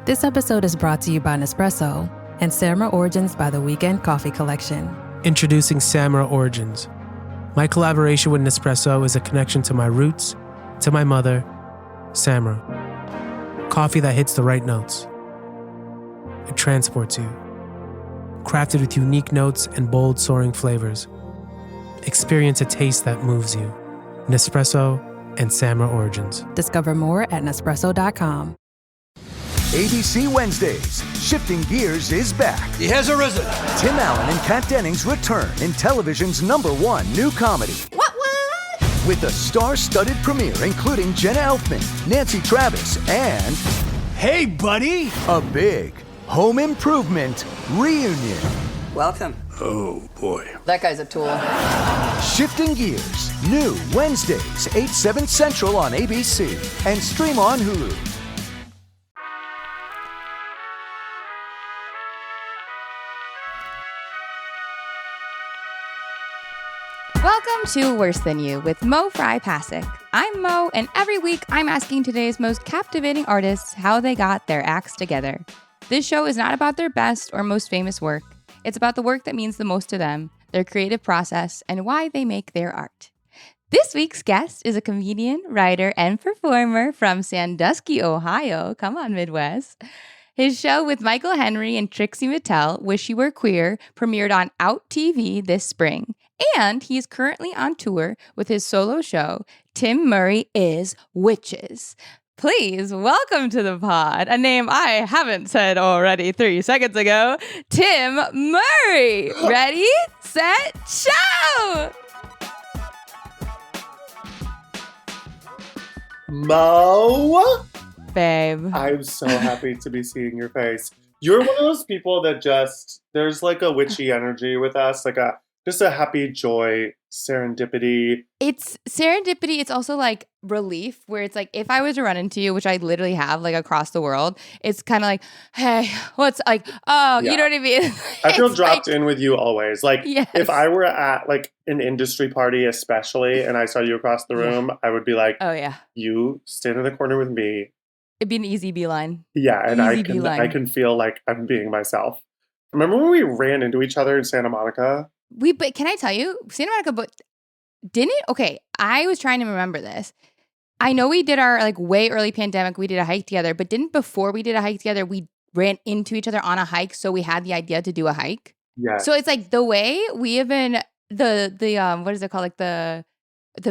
This episode is brought to you by Nespresso and Samra Origins by the Weekend Coffee Collection. Introducing Samra Origins. My collaboration with Nespresso is a connection to my roots, to my mother, Samra. Coffee that hits the right notes. It transports you. Crafted with unique notes and bold, soaring flavors. Experience a taste that moves you. Nespresso and Samra Origins. Discover more at Nespresso.com. ABC Wednesdays, Shifting Gears is back. He has arisen. Tim Allen and Kat Dennings return in television's #1 new comedy. What? With a star-studded premiere including Jenna Elfman, Nancy Travis, and... Hey, buddy! a big home improvement reunion. Welcome. Oh, boy. That guy's a tool. Shifting Gears, new Wednesdays, 8, 7 Central on ABC, and stream on Hulu. Welcome to Worse Than You with Mo Fry Pasick. I'm Mo, and every week I'm asking today's most captivating artists how they got their acts together. This show is not about their best or most famous work. It's about the work that means the most to them, their creative process, and why they make their art. This week's guest is a comedian, writer, and performer from Sandusky, Ohio. Come on, Midwest. His show with Michael Henry and Trixie Mattel, Wish You Were Queer, premiered on Out TV this spring. And he's currently on tour with his solo show, Tim Murray is Witches. Please welcome to the pod, a name I haven't said already 3 seconds ago, Tim Murray. Ready, set, show! Mo, Babe. I'm so happy to be seeing your face. You're one of those people that there's like a witchy energy with us, just a happy joy, serendipity. It's serendipity. It's also like relief, where it's like if I was to run into you, which I literally have like across the world, it's kind of like, hey, what's like, oh, Yeah. you know what I mean? I feel It's dropped like, in with you always. Like Yes. if I were at like an industry party especially and I saw you across the room, I would be like, oh yeah, you stand in the corner with me. it'd be an easy beeline. Yeah, and Easy beeline. I can feel like I'm being myself. Remember when we ran into each other in Santa Monica? But can I tell you, Santa Monica, but didn't, okay, I was trying to remember this. I know we did our like way early pandemic, we did a hike together, but didn't before we did a hike together, we ran into each other on a hike, so we had the idea to do a hike? Yeah. So it's like the way we have been, the what is it called? Like the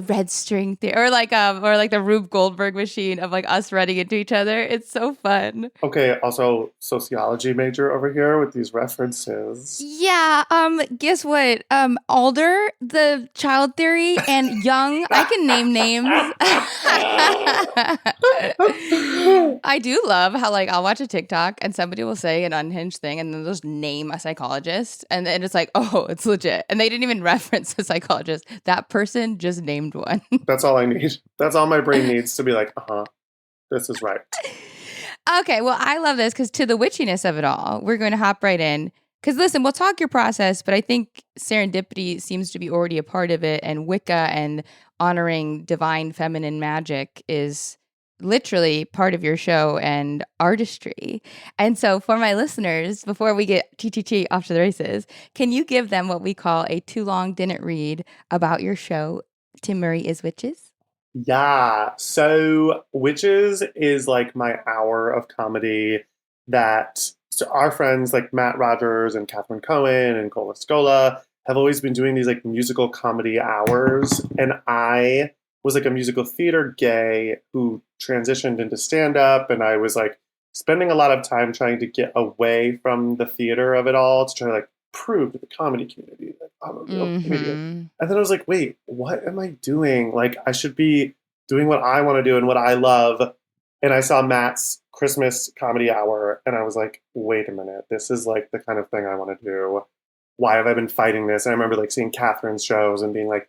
red string thing, or like the Rube Goldberg machine of like us running into each other. It's so fun. Okay, also sociology major over here with these references. Yeah, guess what? Alder, the child theory, and Young, I can name names. I do love how like I'll watch a TikTok and somebody will say an unhinged thing and then they'll just name a psychologist and then it's like, oh, it's legit. And they didn't even reference a psychologist. That person just named one. That's all I need. That's all my brain needs to be like, this is right. Okay, well, I love this because to the witchiness of it all, we're going to hop right in. Because listen, we'll talk your process, but I think serendipity seems to be already a part of it. And Wicca and honoring divine feminine magic is literally part of your show and artistry. And so for my listeners, before we get TTT off to the races, can you give them what we call a too long didn't read about your show, Tim Murray is Witches? Yeah. So Witches is like my hour of comedy that our friends like Matt Rogers and Catherine Cohen and Cola Scola have always been doing these like musical comedy hours. And I was like a musical theater gay who transitioned into stand-up. And I was like spending a lot of time trying to get away from the theater of it all to try to like prove to the comedy community that I'm a real comedian. And then I was like, wait, what am I doing? Like I should be doing what I want to do and what I love. And I saw Matt's Christmas comedy hour and I was like, wait a minute, this is like the kind of thing I want to do. Why have I been fighting this? And I remember like seeing Catherine's shows and being like,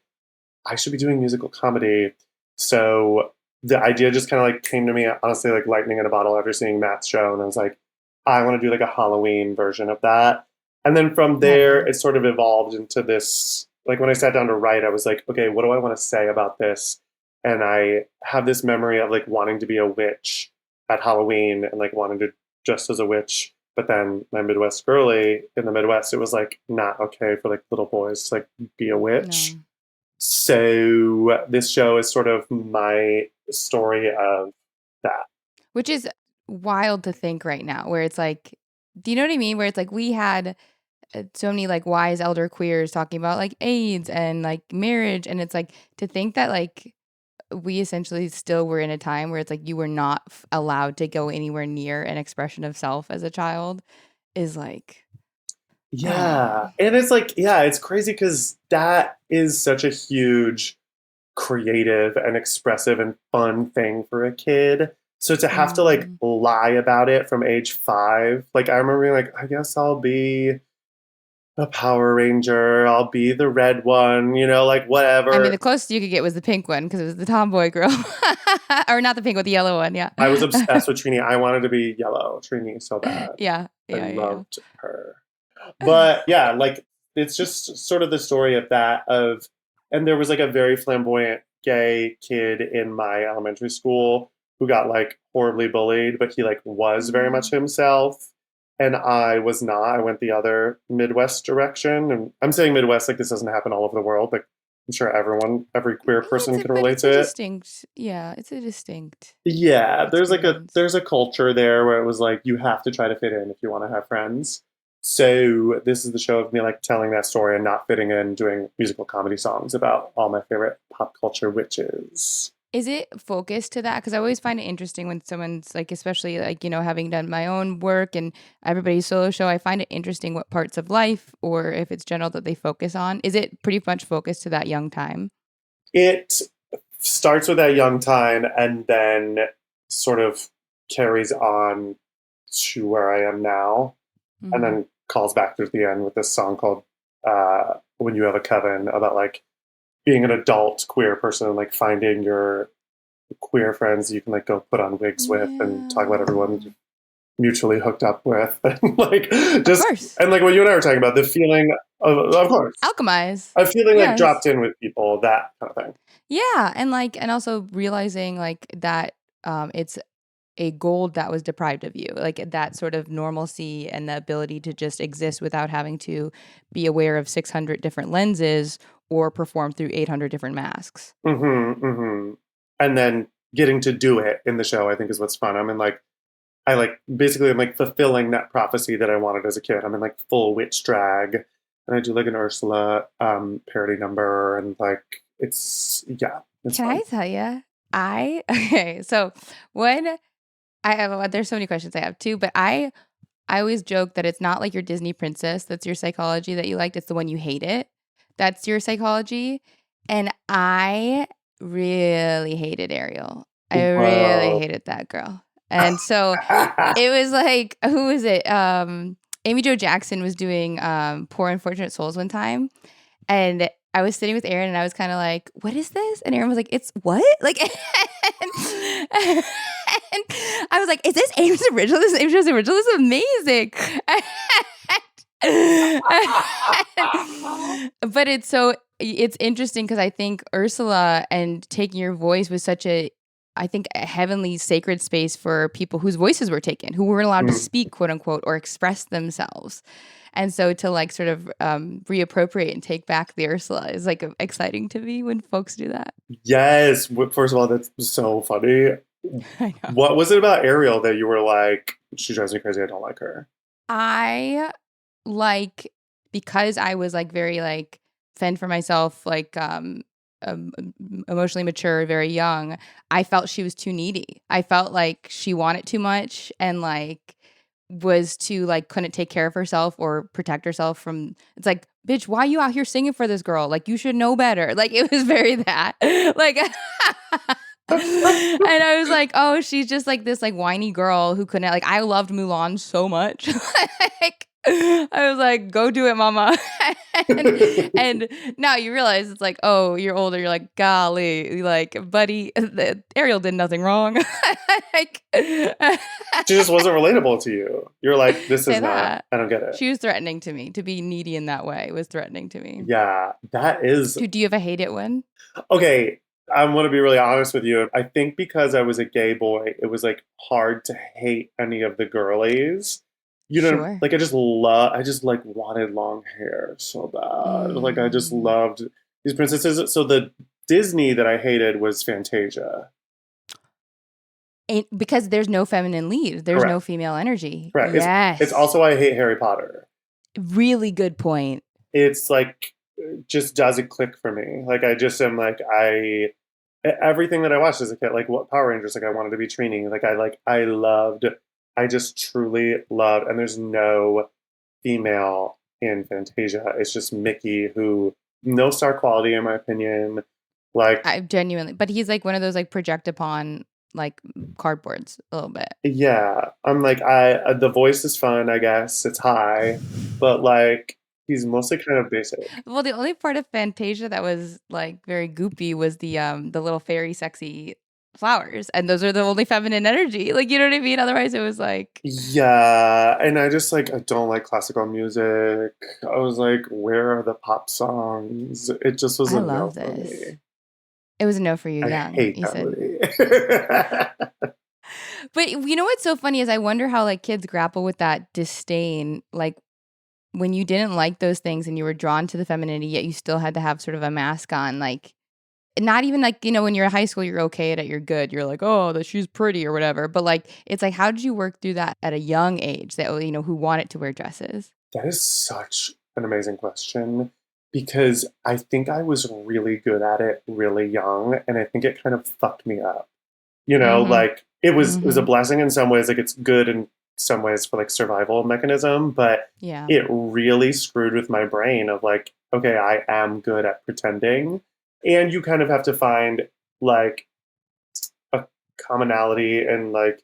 I should be doing musical comedy. So the idea just kind of like came to me, honestly, like lightning in a bottle after seeing Matt's show. And I was like, I want to do like a Halloween version of that. And then from there, it sort of evolved into this, like when I sat down to write, I was like, okay, what do I want to say about this? And I have this memory of like wanting to be a witch at Halloween and like wanting to just as a witch. But then my Midwest girly in the Midwest, it was like not okay for like little boys to like be a witch. No. So this show is sort of my story of that. Which is wild to think right now, where it's like, do you know what I mean? Where it's like we had so many like wise elder queers talking about like AIDS and like marriage. And it's like to think that like we essentially still were in a time where it's like you were not allowed to go anywhere near an expression of self as a child is like, Yeah. And it's like, yeah, it's crazy because that is such a huge creative and expressive and fun thing for a kid. So to have to like lie about it from age 5, like I remember being like, I guess I'll be a Power Ranger, I'll be the red one, you know, like whatever. I mean, the closest you could get was the pink one because it was the tomboy girl. Or not the pink one, the yellow one, yeah. I was obsessed with Trini. I wanted to be yellow Trini so bad. Yeah. I loved her. But yeah, like it's just sort of the story of that and there was like a very flamboyant gay kid in my elementary school who got like horribly bullied, but he like was very much himself. And I was not. I went the other Midwest direction. And I'm saying Midwest like this doesn't happen all over the world. Like I'm sure every queer person can relate to it. It's a distinct. Yeah, experience. there's a culture there where it was like you have to try to fit in if you want to have friends. So this is the show of me like telling that story and not fitting in, doing musical comedy songs about all my favorite pop culture witches. Is it focused to that? Because I always find it interesting when someone's like, especially like, you know, having done my own work and everybody's solo show, I find it interesting what parts of life or if it's general that they focus on. Is it pretty much focused to that young time? It starts with that young time and then sort of carries on to where I am now and then calls back to the end with this song called When You Have a Coven about like being an adult queer person and like finding your queer friends you can like go put on wigs with and talk about everyone you mutually hooked up with and like just and like what you and I were talking about, the feeling of course alchemize, a feeling like dropped in with people, that kind of thing. Yeah, and like and also realizing like that it's a gold that was deprived of you, like that sort of normalcy and the ability to just exist without having to be aware of 600 different lenses or perform through 800 different masks. And then getting to do it in the show, I think is what's fun. I basically I'm like fulfilling that prophecy that I wanted as a kid. I'm in like full witch drag and I do like an Ursula parody number and like it's Can fun. I tell you? So when I have, there's so many questions I have too, but I always joke that it's not like your Disney princess that's your psychology that you liked. It's the one you hate it. That's your psychology. And I really hated Ariel. I really hated that girl. And so it was like, who was it? Amy Jo Jackson was doing Poor Unfortunate Souls one time. And I was sitting with Aaron and I was kind of like, what is this? And Aaron was like, it's what? Like, and I was like, is this Amy's original? This is Amy's original. This is amazing. But it's interesting because I think Ursula and taking your voice was such a heavenly sacred space for people whose voices were taken, who weren't allowed to speak, quote unquote, or express themselves. And so to like sort of reappropriate and take back the Ursula is like exciting to me when folks do that. Yes. First of all, that's so funny. I know. What was it about Ariel that you were like, she drives me crazy, I don't like her? I like, because I was like very like fend for myself, like emotionally mature, very young, I felt she was too needy. I felt like she wanted too much and like was too like couldn't take care of herself or protect herself from, it's like, bitch, why are you out here singing for this girl? Like you should know better. Like it was very that like and I was like, oh, she's just like this like whiny girl who couldn't, like, I loved Mulan so much. Like I was like, go do it, mama. and now you realize it's like, oh, you're older. You're like, golly, like, buddy, Ariel did nothing wrong. Like, she just wasn't relatable to you. You're like, this is not, I don't get it. She was threatening to me. To be needy in that way was threatening to me. Yeah, that is. Do you have a hate it one? Okay, I'm going to be really honest with you. I think because I was a gay boy, it was like hard to hate any of the girlies. You know, Sure. like I just like wanted long hair so bad. Like I just Mm. loved these princesses. So the Disney that I hated was Fantasia. Because there's no feminine lead. There's no Correct. female energy. Correct. It's Yes. also why I hate Harry Potter. Really good point. It's like just doesn't click for me. Like I just am like everything that I watched as a kid, like what Power Rangers, like I wanted to be Trini. I loved, I just truly loved, and there's no female in Fantasia. It's just Mickey, who no star quality in my opinion. Like I genuinely, but he's like one of those like project upon like cardboards a little bit. yeah, I'm like the voice is fun, I guess it's high, but like he's mostly kind of basic. Well, the only part of Fantasia that was like very goopy was the little fairy sexy flowers, and those are the only feminine energy. Like, you know what I mean? Otherwise, it was like, Yeah, and I just like I don't like classical music. I was like, where are the pop songs? It just was I a no love for this. me. It was a no for you, I young. hate You that said. movie. But you know what's so funny is I wonder how like kids grapple with that disdain, like when you didn't like those things and you were drawn to the femininity, yet you still had to have sort of a mask on, like not even like, when you're in high school, you're okay at it, you're good. You're like, oh, that she's pretty or whatever. But like, it's like, how did you work through that at a young age that, who wanted to wear dresses? That is such an amazing question because I think I was really good at it really young, and I think it kind of fucked me up. You know, Mm-hmm. like it was a Mm-hmm. blessing in some ways, like it's good in some ways for like survival mechanism, but Yeah. it really screwed with my brain of like, okay, I am good at pretending. And you kind of have to find like a commonality and like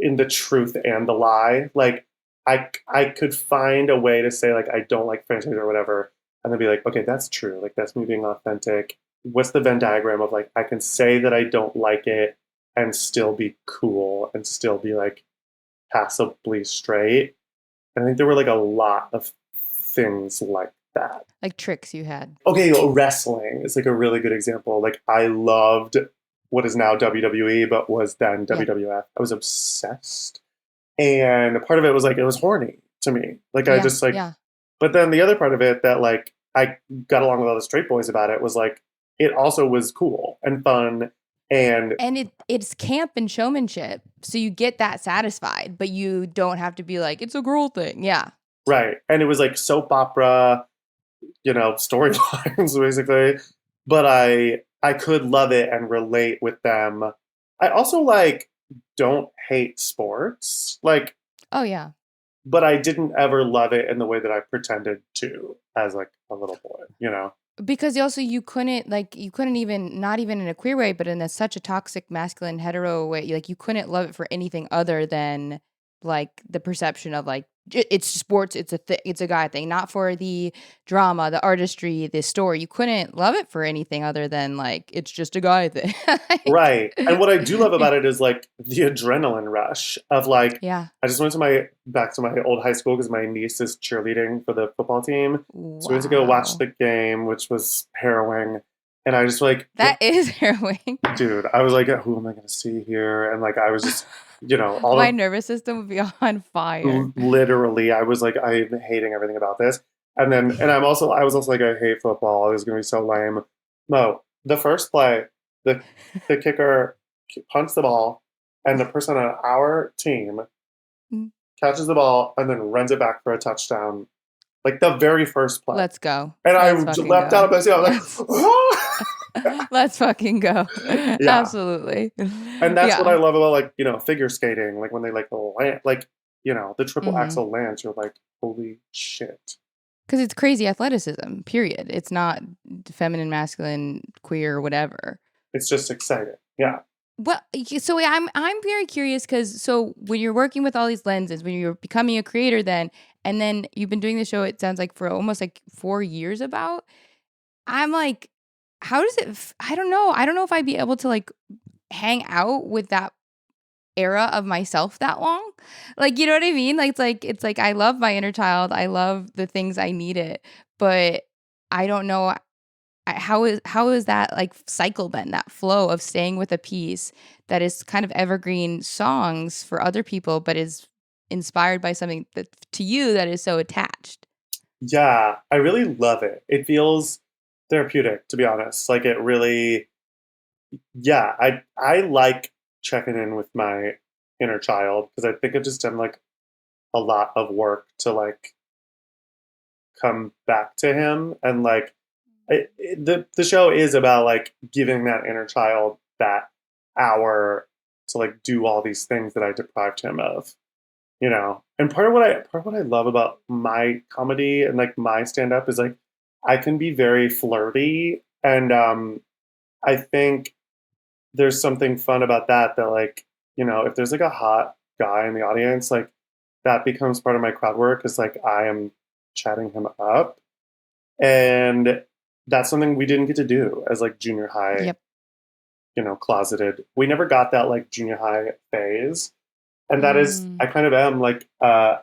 in the truth and the lie. Like I could find a way to say like I don't like franchise or whatever, and then be like, okay, that's true. Like that's me being authentic. What's the Venn diagram of like I can say that I don't like it and still be cool and still be like passably straight. And I think there were like a lot of things like that. Like tricks you had. Okay, wrestling is like a really good example. Like I loved what is now WWE, but was then Yeah. WWF. I was obsessed. And part of it was like it was horny to me. Like I Yeah. just like Yeah. but then the other part of it that like I got along with all the straight boys about it was like it also was cool and fun and And it's camp and showmanship. So you get that satisfied, but you don't have to be like, it's a girl thing. Yeah. right. And it was like soap opera, storylines basically. But I could love it and relate with them. I also like don't hate sports. Like Oh, yeah. but I didn't ever love it in the way that I pretended to as like a little boy. Because also you couldn't even, not even in a queer way, but in such a toxic masculine hetero way, like you couldn't love it for anything other than like the perception of like it's sports, it's a guy thing, not for the drama, the artistry, the story. You couldn't love it for anything other than like it's just a guy thing. Right. And what I do love Like, about it is like the adrenaline rush of like yeah. I just went back to my old high school because my niece is cheerleading for the football team. So we went to go watch Wow. the game, which was harrowing. And I just like, That is harrowing. dude, I was like, who am I going to see here? And like, I was just, all My of nervous system would be on fire. literally, I was like, I'm hating everything about this. And I was also like, I hate football. It was going to be so lame. No, the first play, the kicker punts the ball, and the person on our team Mm. catches the ball and then runs it back for a touchdown. Like the very first play. Let's go. And I Let's fucking leapt out of go. my seat. I was Let's like, "Ah!" let's fucking go. Yeah. Absolutely. And that's what I Yeah. love about like, figure skating. Like when they like land, like, the triple Mhm. axel lands, you're like, holy shit. Because it's crazy athleticism, period. It's not feminine, masculine, queer, whatever. It's just exciting. Yeah. Well, so I'm very curious because so when you're working with all these lenses, when you're becoming a creator, then and then you've been doing the show, it sounds like for almost like 4 years. About, I'm like, how does it? I don't know. I don't know if I'd be able to like hang out with that era of myself that long. Like, you know what I mean? Like it's like I love my inner child. I love the things I need it, but I don't know how is that like cycle been, that flow of staying with a piece that is kind of evergreen songs for other people, but is inspired by something that to you that is so attached? Yeah, I really love it. It feels therapeutic, to be honest. Like it really, yeah, I like checking in with my inner child because I think I've just done like a lot of work to like come back to him and like the show is about like giving that inner child that hour to like do all these things that I deprived him of, you know. And part of what I love about my comedy and like my stand up is like I can be very flirty and I think there's something fun about that like, you know, if there's like a hot guy in the audience, like that becomes part of my crowd work is like I am chatting him up. And that's something we didn't get to do as like junior high, Yep. you know, closeted. We never got that like junior high phase. And that is, Mm. I kind of am like,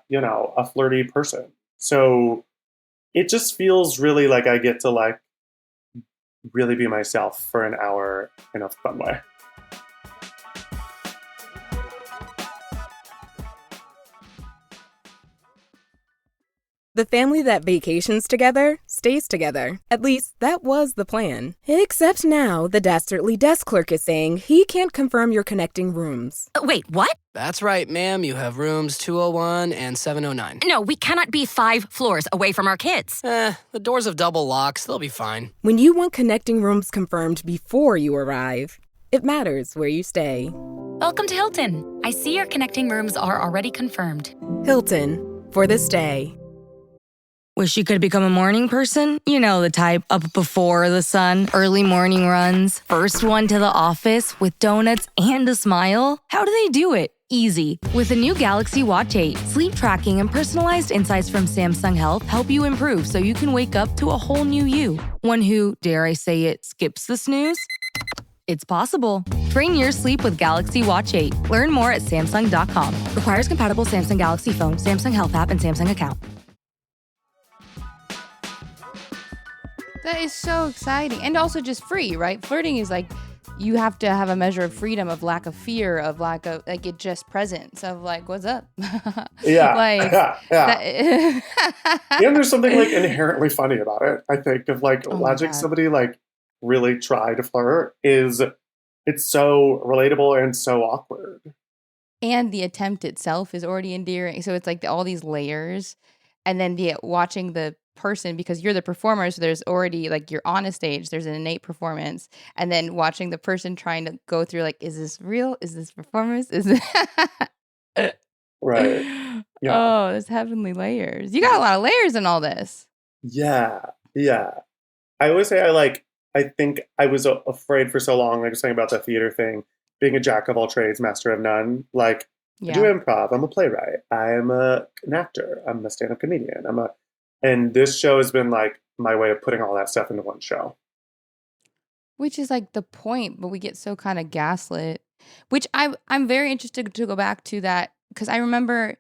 you know, a flirty person. So it just feels really like I get to like really be myself for an hour in a fun way. The family that vacations together stays together. At least, that was the plan. Except now, the dastardly desk clerk is saying he can't confirm your connecting rooms. Wait, what? That's right, ma'am. You have rooms 201 and 709. No, we cannot be 5 floors away from our kids. The doors have double locks. They'll be fine. When you want connecting rooms confirmed before you arrive, it matters where you stay. Welcome to Hilton. I see your connecting rooms are already confirmed. Hilton, for the stay. Wish you could become a morning person? You know the type, up before the sun, early morning runs, first one to the office with donuts and a smile. How do they do it? Easy. With the new Galaxy Watch 8, sleep tracking and personalized insights from Samsung Health help you improve so you can wake up to a whole new you. One who, dare I say it, skips the snooze? It's possible. Train your sleep with Galaxy Watch 8. Learn more at Samsung.com. Requires compatible Samsung Galaxy phone, Samsung Health app, and Samsung account. That is so exciting. And also just free, right? Flirting is like, you have to have a measure of freedom, of lack of fear, of lack of, like, it just presence, of like, what's up? Yeah. Like, yeah. And there's something like inherently funny about it, I think, of like watching somebody like really try to flirt is, it's so relatable and so awkward. And the attempt itself is already endearing. So it's like all these layers. And then watching the person, because you're the performer, so there's already like, you're on a stage, there's an innate performance, and then watching the person trying to go through like, is this real, is this performance, is it Right. Yeah. Oh, there's heavenly layers. You got a lot of layers in all this. Yeah. I always say I think I was afraid for so long, like I was saying about the theater thing, being a jack of all trades, master of none. Like, I do improv, I'm a playwright, I'm an actor, I'm a stand-up comedian, and this show has been like my way of putting all that stuff into one show. Which is like the point, but we get so kind of gaslit. Which I'm very interested to go back to that, because I remember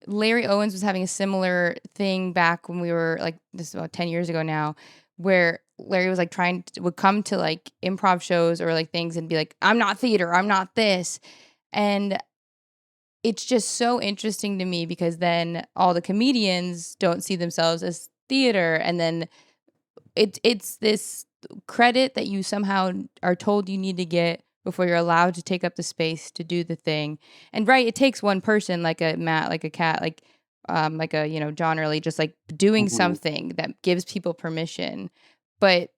Larry Owens was having a similar thing back when we were like, this is about 10 years ago now, where Larry was like would come to like improv shows or like things and be like, I'm not theater, I'm not this. And it's just so interesting to me, because then all the comedians don't see themselves as theater, and then it's this credit that you somehow are told you need to get before you're allowed to take up the space to do the thing. And right, it takes one person, like a Matt, like a Kat, like a, you know, John Early, just like doing something that gives people permission. But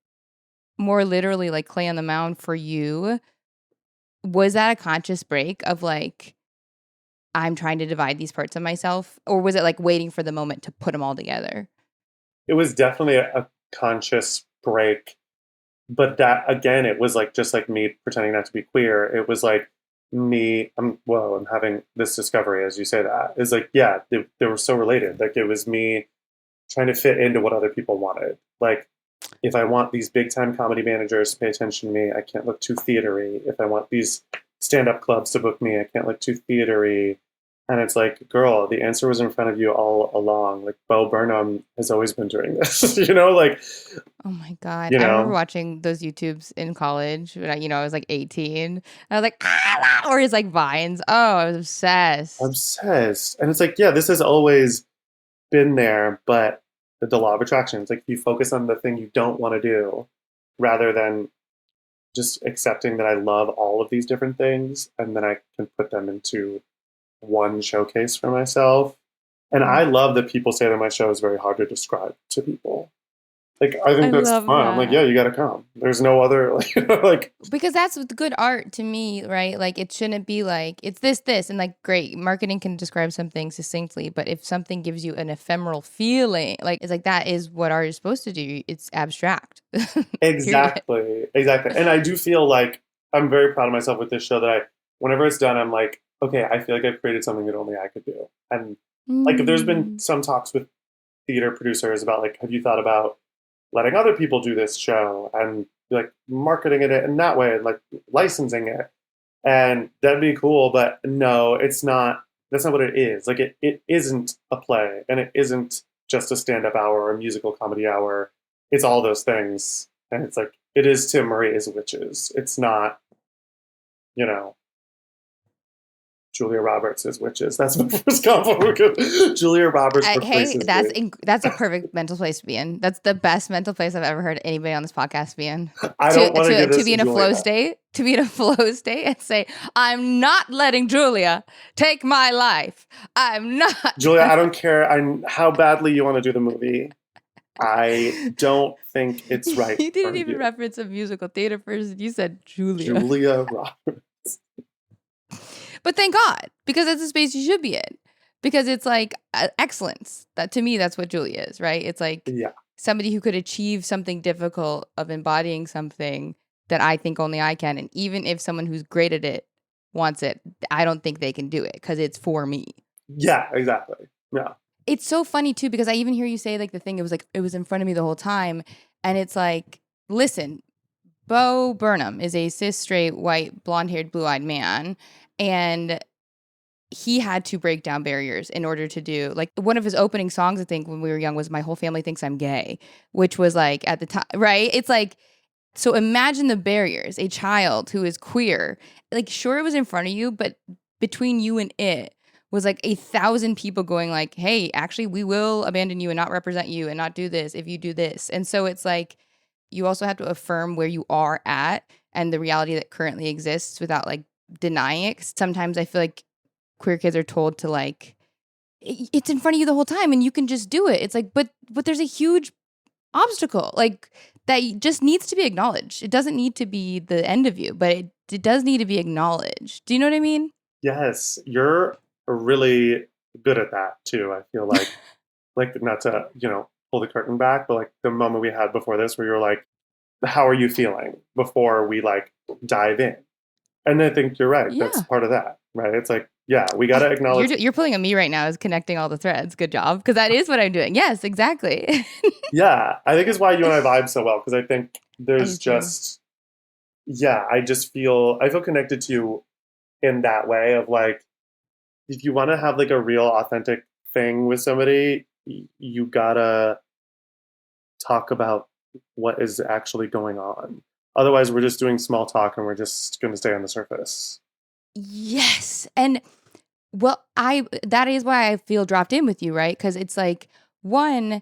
more literally, like Clay on the Mound for you, was that a conscious break of like, I'm trying to divide these parts of myself? Or was it like waiting for the moment to put them all together? It was definitely a conscious break. But that, again, it was like just like me pretending not to be queer. It was like me, I'm having this discovery as you say that. Is like, yeah, they were so related. Like it was me trying to fit into what other people wanted. Like, if I want these big time comedy managers to pay attention to me, I can't look too theatery. If I want these stand-up clubs to book me, I can't look too theatery. And it's like, girl, the answer was in front of you all along. Like, Bo Burnham has always been doing this, like, Oh my God. I remember watching those YouTubes in college when I was like 18. And I was like, or his like vines. Oh, I was obsessed. Obsessed. And it's like, yeah, this has always been there, but the law of attraction, it's like you focus on the thing you don't want to do rather than just accepting that I love all of these different things and then I can put them into one showcase for myself. And I love that people say that my show is very hard to describe to people. Like, I think that's love fun. I'm like, yeah, that. you got to come. There's no other, like, Because that's what good art to me, right? Like it shouldn't be like it's this, and like great marketing can describe something succinctly, but if something gives you an ephemeral feeling, like it's like that is what art is supposed to do. It's abstract. Period. exactly. And I do feel like I'm very proud of myself with this show that whenever it's done, I'm like, okay, I feel like I've created something that only I could do. And like, if there's been some talks with theater producers about like, have you thought about letting other people do this show and like marketing it in that way and like licensing it? And that'd be cool, but no, it's not. That's not what it is. Like, it isn't a play, and it isn't just a stand-up hour or a musical comedy hour. It's all those things, and it's like it is Tim Murray's Witches. It's not, you know, Julia Roberts is Witches. That's my first compliment. Julia Roberts Hey, replaces that's a perfect mental place to be in. That's the best mental place I've ever heard anybody on this podcast be in. I don't want to do this to be in a flow state, to be in a flow state and say, I'm not letting Julia take my life. I'm not. Julia, I don't care how badly you want to do the movie. I don't think it's right. You didn't even reference a musical theater person. You said Julia. Julia Roberts. But thank God, because that's the space you should be in. Because it's like excellence. That to me, that's what Julia is, right? It's like somebody who could achieve something difficult of embodying something that I think only I can. And even if someone who's great at it wants it, I don't think they can do it because it's for me. Yeah, exactly. Yeah. It's so funny too, because I even hear you say like the thing, it was in front of me the whole time. And it's like, listen, Bo Burnham is a cis, straight, white, blonde-haired, blue-eyed man. And he had to break down barriers in order to do, like, one of his opening songs, I think, when we were young was My Whole Family Thinks I'm Gay, which was like at the time, right? It's like, so imagine the barriers. A child who is queer, like, sure, it was in front of you, but between you and it was like 1,000 people going like, hey, actually, we will abandon you and not represent you and not do this if you do this. And so it's like, you also have to affirm where you are at and the reality that currently exists without like denying it. 'Cause sometimes I feel like queer kids are told to like, it's in front of you the whole time and you can just do it. It's like, but there's a huge obstacle like that just needs to be acknowledged. It doesn't need to be the end of you, but it does need to be acknowledged. Do you know what I mean? Yes, you're really good at that too. I feel like, like, not to, pull the curtain back, but like the moment we had before this where you were like, how are you feeling before we like dive in? And I think you're right. That's part of that, right? It's like, yeah, we got to acknowledge. You're pulling on me right now as connecting all the threads. Good job. Because that is what I'm doing. Yes, exactly. Yeah, I think it's why you and I vibe so well. Because I think there's just, I feel connected to you in that way of like, if you want to have like a real authentic thing with somebody, you gotta talk about what is actually going on. Otherwise, we're just doing small talk and we're just going to stay on the surface. Yes. And well, that is why I feel dropped in with you, right? Because it's like, one,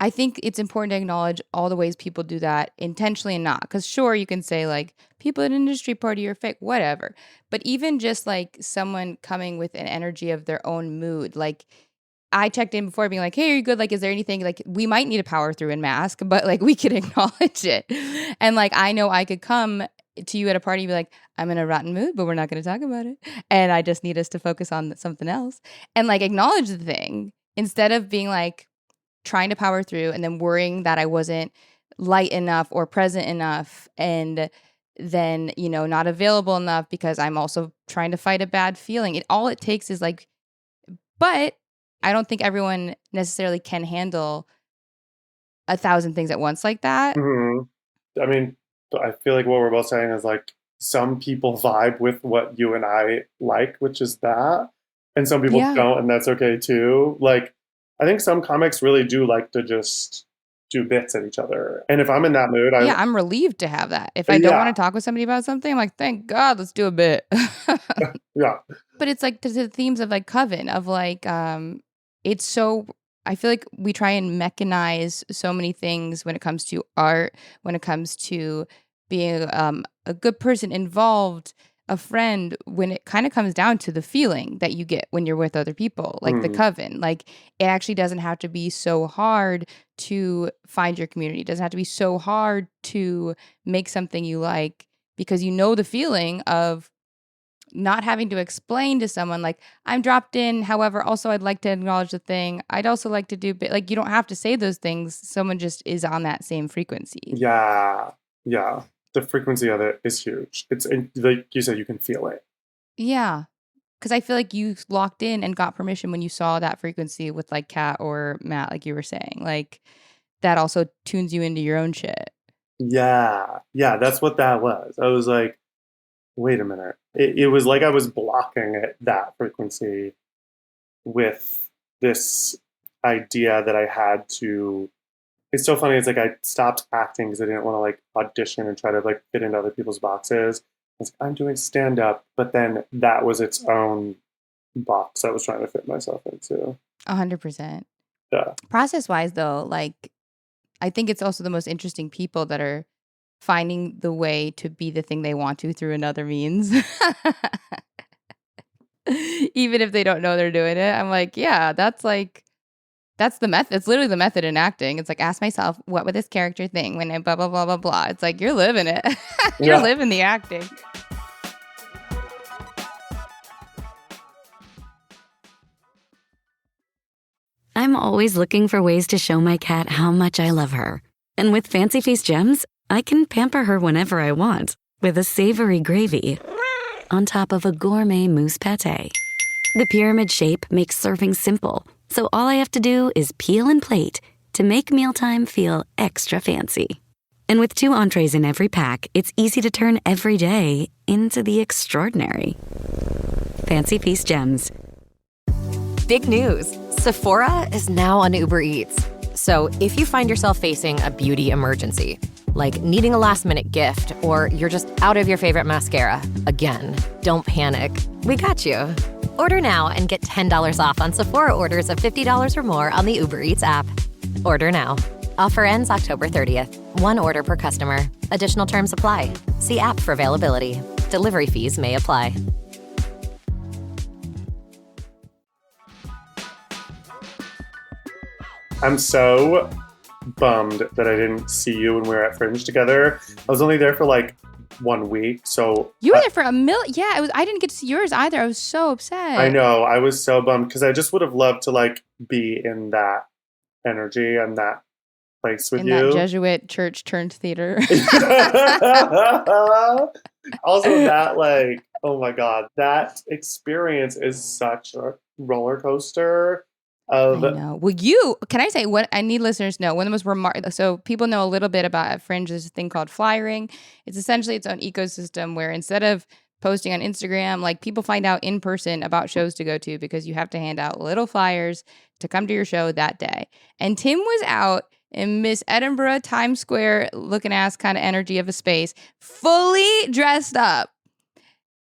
I think it's important to acknowledge all the ways people do that intentionally and not. Because sure, you can say like, people at an industry party are fake, whatever. But even just like someone coming with an energy of their own mood, like I checked in before being like, hey, are you good? Like, is there anything like we might need to power through and mask, but like we could acknowledge it. And like, I know I could come to you at a party and be like, I'm in a rotten mood, but we're not going to talk about it. And I just need us to focus on something else and like acknowledge the thing instead of being like trying to power through and then worrying that I wasn't light enough or present enough. And then, not available enough because I'm also trying to fight a bad feeling. All it takes is like, but I don't think everyone necessarily can handle 1,000 things at once like that. Mm-hmm. I mean, I feel like what we're both saying is like some people vibe with what you and I like, which is that. and some people Yeah. don't, and that's okay too. Like, I think some comics really do like to just do bits at each other. And if I'm in that mood, Yeah, I'm relieved to have that. If I don't want to talk with somebody about something, I'm like, thank God, let's do a bit. yeah. But it's like the themes of like Coven, of like, it's so, I feel like we try and mechanize so many things when it comes to art, when it comes to being a good person involved, a friend, when it kind of comes down to the feeling that you get when you're with other people, like the Coven. Like, it actually doesn't have to be so hard to find your community. It doesn't have to be so hard to make something you like, because you know the feeling of not having to explain to someone like, I'm dropped in, however, also I'd like to acknowledge the thing, I'd also like to do like, you don't have to say those things. Someone just is on that same frequency. Yeah. The frequency of it is huge. It's like you said, you can feel it. Yeah, because I feel like you locked in and got permission when you saw that frequency with like Kat or Matt, like you were saying. Like, that also tunes you into your own shit. Yeah, that's what that was. I was like, wait a minute. It was like I was blocking it, that frequency, with this idea that I had to. It's so funny. It's like I stopped acting because I didn't want to like audition and try to like fit into other people's boxes. I was like, I'm doing stand up, but then that was its own box I was trying to fit myself into. 100%. Yeah. Process wise, though, like, I think it's also the most interesting people that are finding the way to be the thing they want to through another means. Even if they don't know they're doing it. I'm like, yeah, that's the method. It's literally the method in acting. It's like, ask myself, what would this character think when I blah, blah, blah, blah, blah. It's like, you're living it. You're living the acting. I'm always looking for ways to show my cat how much I love her. And with Fancy Feast gems, I can pamper her whenever I want with a savory gravy on top of a gourmet mousse pâté. The pyramid shape makes serving simple, so all I have to do is peel and plate to make mealtime feel extra fancy. And with 2 entrees in every pack, it's easy to turn every day into the extraordinary. Fancy Feast gems. Big news. Sephora is now on Uber Eats. So if you find yourself facing a beauty emergency, like needing a last-minute gift, or you're just out of your favorite mascara, again, don't panic. We got you. Order now and get $10 off on Sephora orders of $50 or more on the Uber Eats app. Order now. Offer ends October 30th. 1 order per customer. Additional terms apply. See app for availability. Delivery fees may apply. I'm so bummed that I didn't see you when we were at Fringe together. I was only there for like 1 week, so you were there for a million. Yeah, I didn't get to see yours either. I was so upset. I know. I was so bummed because I just would have loved to like be in that energy and that place with in you. That Jesuit church turned theater. Also, that like, oh my God, that experience is such a roller coaster. I know. Well, can I say what I need listeners to know? One of the most remarkable, so people know a little bit about at Fringe, there's a thing called flyering. It's essentially its own ecosystem where instead of posting on Instagram, like people find out in person about shows to go to because you have to hand out little flyers to come to your show that day. And Tim was out in Miss Edinburgh Times Square looking ass kind of energy of a space, fully dressed up,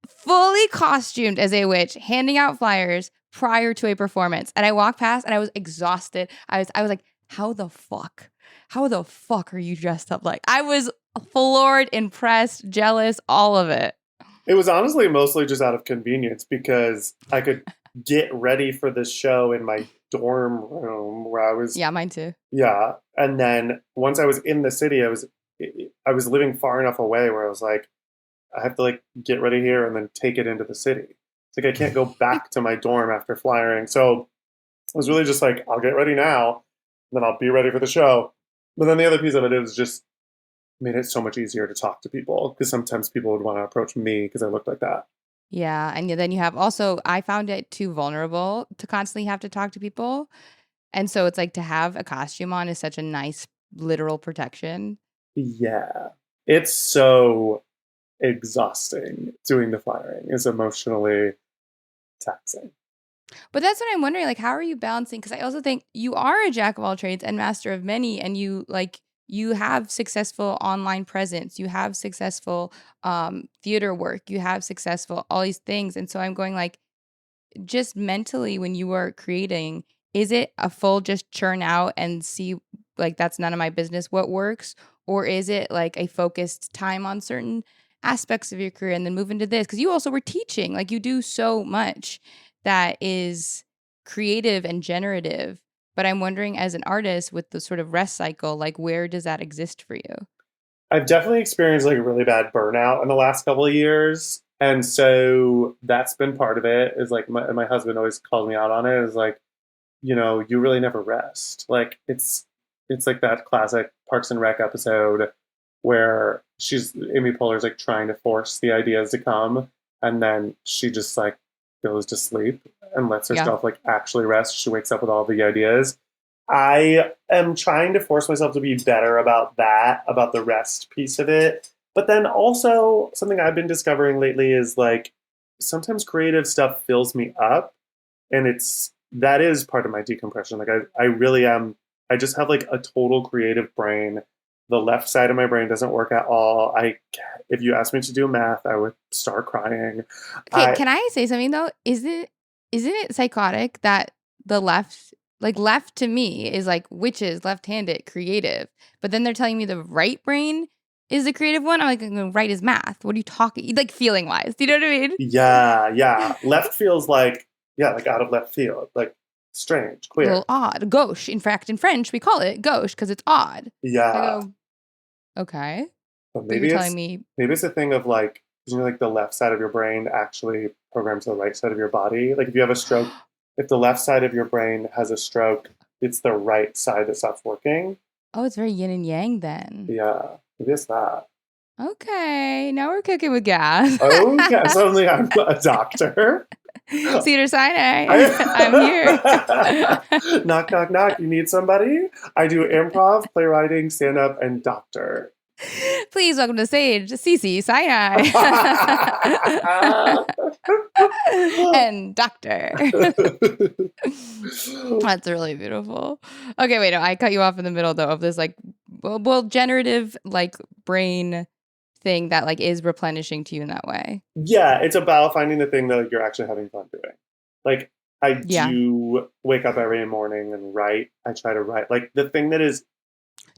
fully costumed as a witch, handing out flyers prior to a performance. And I walked past and I was exhausted. I was like, how the fuck are you dressed up like? I was floored, impressed, jealous, all of it. It was honestly mostly just out of convenience because I could get ready for the show in my dorm room where I was. Yeah, mine too. Yeah. And then once I was in the city, I was living far enough away where I was like, I have to like get ready here and then take it into the city. It's like I can't go back to my dorm after flyering. So I was really just like, I'll get ready now, then I'll be ready for the show. But then the other piece of it is just made it so much easier to talk to people because sometimes people would want to approach me because I looked like that. Yeah. And then you have also, I found it too vulnerable to constantly have to talk to people. And so it's like to have a costume on is such a nice literal protection. Yeah. It's so exhausting doing the flyering. It's emotionally taxing. But that's what I'm wondering, like, how are you balancing? Because I also think you are a jack of all trades and master of many, and you have successful online presence, you have successful theater work, you have successful all these things. And so I'm going like, just mentally when you are creating, is it a full just churn out and see like that's none of my business what works? Or is it like a focused time on certain aspects of your career and then move into this? Because you also were teaching, like you do so much that is creative and generative. But I'm wondering, as an artist with the sort of rest cycle, like where does that exist for you? I've definitely experienced like a really bad burnout in the last couple of years. And so that's been part of it is like my husband always calls me out on it is like, you really never rest. Like it's like that classic Parks and Rec episode where Amy Poehler's like trying to force the ideas to come and then she just like goes to sleep and lets Yeah. herself like actually rest. She wakes up with all the ideas. I am trying to force myself to be better about that, about the rest piece of it. But then also something I've been discovering lately is like sometimes creative stuff fills me up and that is part of my decompression. Like I really am I just have like a total creative brain. The left side of my brain doesn't work at all. If you asked me to do math, I would start crying. Okay, can I say something though? Isn't it psychotic that the left to me is like witches, left-handed, creative, but then they're telling me the right brain is the creative one? I'm like, right is math. What are you talking? Like feeling wise. Do you know what I mean? Yeah. Left feels like out of left field, like strange, A queer. little odd. Gauche. In fact, in French, we call it gauche because it's odd. I Yeah. go, okay. But But you're telling me, maybe it's a thing of like like the left side of your brain actually programs the right side of your body. Like if you have a stroke, if the left side of your brain has a stroke, it's the right side that stops working. oh, it's very yin and yang then. Yeah, it is that. Okay, now we're cooking with gas. Oh, yeah, suddenly I'm a doctor. Cedar Sinai, I'm here. Knock, knock, knock. You need somebody? I do improv, playwriting, stand-up, and doctor. Please welcome to the stage, Cece Sinai. And doctor. That's really beautiful. Okay, wait, no, I cut you off in the middle though of this like well generative like brain thing that like is replenishing to you in that way. Yeah, it's about finding the thing that you're actually having fun doing. Like I do wake up every morning and write. I try to write. Like the thing that is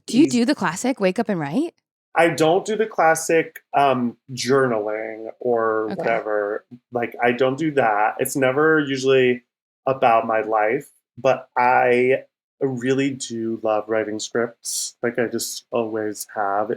Do you do the classic wake up and write? I don't do the classic journaling or whatever. Like I don't do that. It's never usually about my life, but I really do love writing scripts. Like I just always have.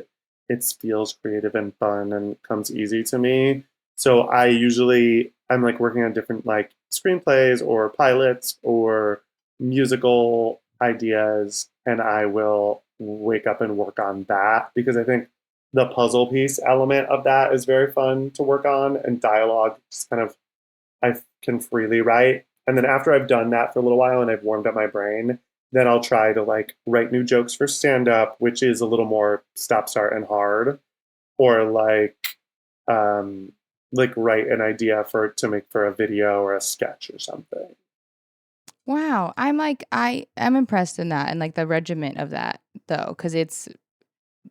It feels creative and fun and comes easy to me. So I'm like working on different like screenplays or pilots or musical ideas, and I will wake up and work on that because I think the puzzle piece element of that is very fun to work on, and dialogue just kind of I can freely write. And then after I've done that for a little while and I've warmed up my brain, then I'll try to like write new jokes for stand up, which is a little more stop, start, and hard, or like write an idea to make for a video or a sketch or something. Wow, I'm impressed in that and like the regiment of that though, because it's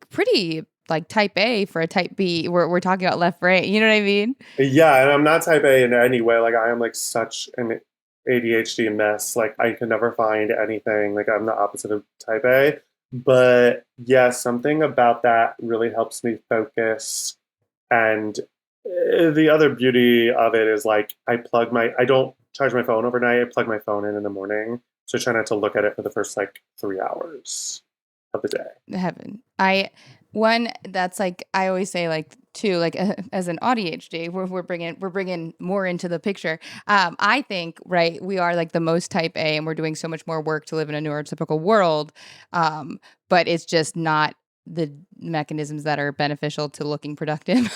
pretty like type A for a type B. We're talking about left, right. You know what I mean? Yeah, and I'm not type A in any way. Like I am like such an ADHD mess. Like I can never find anything. Like I'm the opposite of type A. But yeah, something about that really helps me focus. And the other beauty of it is like I don't charge my phone overnight. I plug my phone in the morning. So I try not to look at it for the first like 3 hours of the day. Heaven. That's like I always say like too like as an ADHD we're bringing more into the picture. I think right we are like the most type A and we're doing so much more work to live in a neurotypical world, but it's just not the mechanisms that are beneficial to looking productive.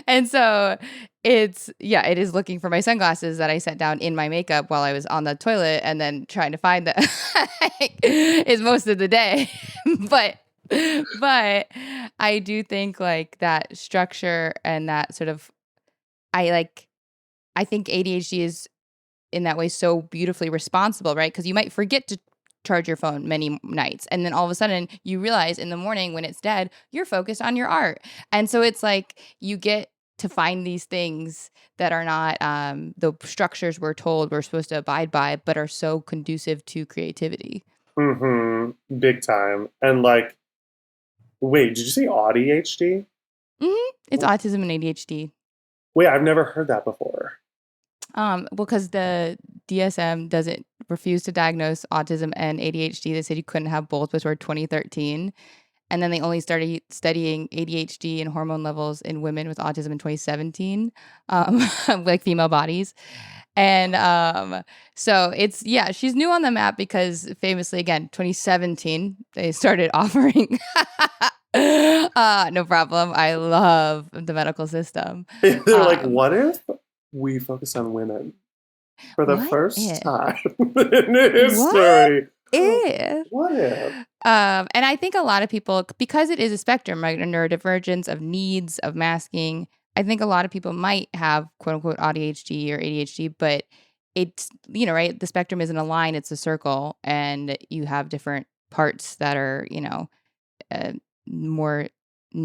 And so it is looking for my sunglasses that I set down in my makeup while I was on the toilet and then trying to find them is most of the day. But I do think like that structure and that sort of I I think ADHD is in that way so beautifully responsible, right? Because you might forget to charge your phone many nights, and then all of a sudden you realize in the morning when it's dead, you're focused on your art. And so it's like you get to find these things that are not the structures we're told we're supposed to abide by, but are so conducive to creativity. Big time. And like, wait, did you say ADHD? It's autism and ADHD. Wait, I've never heard that before. Well, because the DSM doesn't refuse to diagnose autism and ADHD. They said you couldn't have both before 2013. And then they only started studying ADHD and hormone levels in women with autism in 2017, like female bodies. And so it's, yeah, she's new on the map because famously, again, 2017, they started offering. No problem. I love the medical system. They're like, what if we focus on women for the first time in history? What if? And I think a lot of people, because it is a spectrum, right? A neurodivergence of needs, of masking. I think a lot of people might have quote unquote ADHD or ADHD, but it's, right? The spectrum isn't a line, it's a circle. And you have different parts that are, more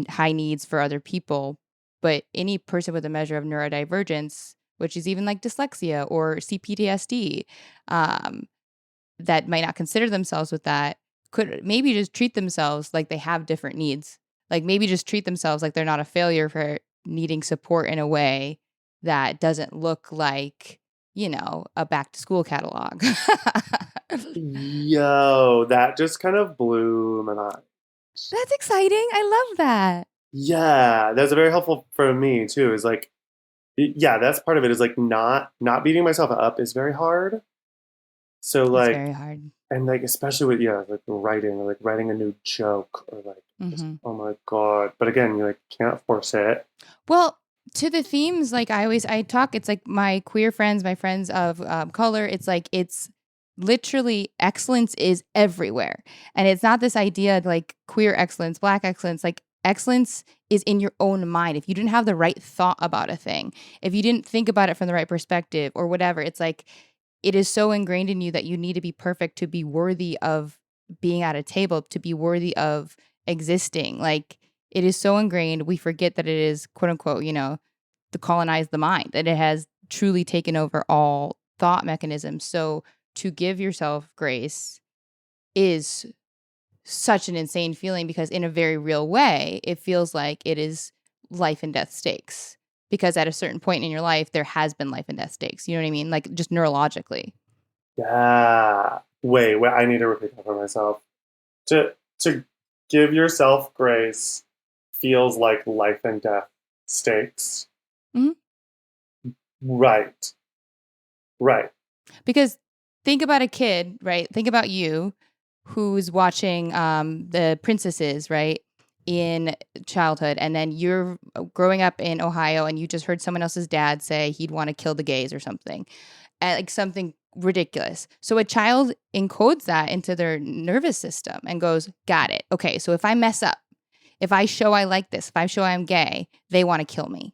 high needs for other people. But any person with a measure of neurodivergence, which is even like dyslexia or CPTSD, that might not consider themselves with that, could maybe just treat themselves like they have different needs. Like maybe just treat themselves like they're not a failure for needing support in a way that doesn't look like, a back to school catalog. Yo, that just kind of blew my mind. That's exciting. I love that. Yeah, that's very helpful for me too. Is like, yeah, that's part of it. Is like not beating myself up is very hard. So like, it's very hard. And like especially with like writing or like writing a new joke or like, just, oh my god. But again, you like can't force it. Well, to the themes, like I talk. It's like my queer friends, my friends of color. It's like it's literally excellence is everywhere, and it's not this idea of like queer excellence, black excellence. Like excellence is in your own mind. If you didn't have the right thought about a thing, if you didn't think about it from the right perspective or whatever, it's like it is so ingrained in you that you need to be perfect to be worthy of being at a table, to be worthy of existing. Like it is so ingrained. We forget that it is quote unquote, to colonize the mind, that it has truly taken over all thought mechanisms. So to give yourself grace is such an insane feeling because in a very real way, it feels like it is life and death stakes. Because at a certain point in your life, there has been life and death stakes. You know what I mean? Like just neurologically. Yeah. Wait, I need to repeat that for myself. To give yourself grace feels like life and death stakes. Right. Because think about a kid, right? Think about you who's watching the princesses, right? In childhood, and then you're growing up in Ohio and you just heard someone else's dad say he'd want to kill the gays or something, like something ridiculous. So a child encodes that into their nervous system and goes, got it. Okay, so if I mess up, if I show I like this, if I show I'm gay, they want to kill me.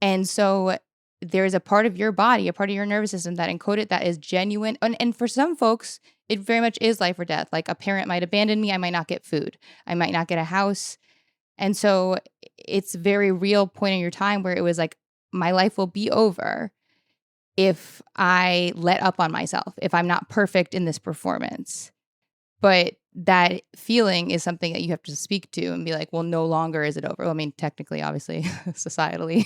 And so there's a part of your body, a part of your nervous system that encoded that is genuine. And for some folks, it very much is life or death. Like a parent might abandon me. I might not get food. I might not get a house. And so it's a very real point in your time where it was like, my life will be over if I let up on myself, if I'm not perfect in this performance. But that feeling is something that you have to speak to and be like, well, no longer is it over. Well, I mean, technically, obviously, societally,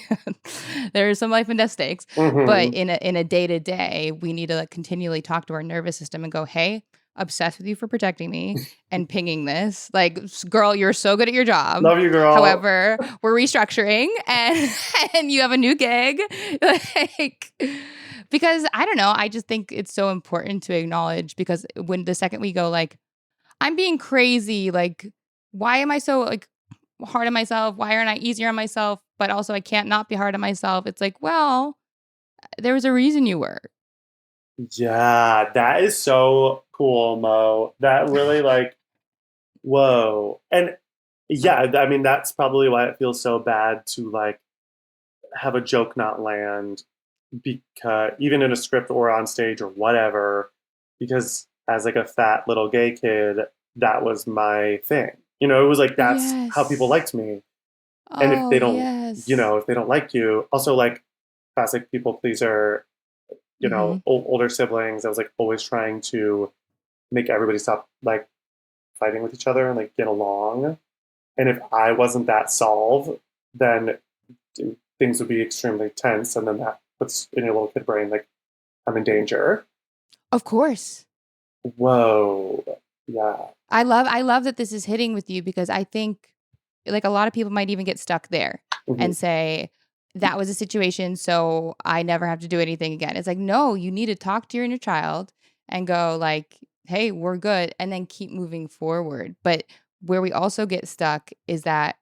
there are some life and death stakes. But in a day-to-day, we need to like continually talk to our nervous system and go, hey, obsessed with you for protecting me and pinging this. Like, girl, you're so good at your job. Love you, girl. However, we're restructuring and you have a new gig. Like, because I don't know, I just think it's so important to acknowledge, because when the second we go like, I'm being crazy, like, why am I so like hard on myself? Why aren't I easier on myself? But also I can't not be hard on myself. It's like, well, there was a reason you were. Yeah, that is so cool, Mo. That really like, whoa. And yeah, I mean, that's probably why it feels so bad to like have a joke not land because even in a script or on stage or whatever, because as like a fat little gay kid, that was my thing. You know, it was like that's how people Yes. liked me. And if Oh, they don't, yes. if they don't like you, also like classic people pleaser, Mhm. older siblings, I was like always trying to make everybody stop like fighting with each other and like get along. And if I wasn't that solve, then things would be extremely tense. And then that puts in your little kid brain, like, I'm in danger. Of course. Whoa. Yeah. I love that this is hitting with you because I think like a lot of people might even get stuck there and say that was a situation so I never have to do anything again. It's like no, you need to talk to your inner child and go like, "Hey, we're good," and then keep moving forward. But where we also get stuck is that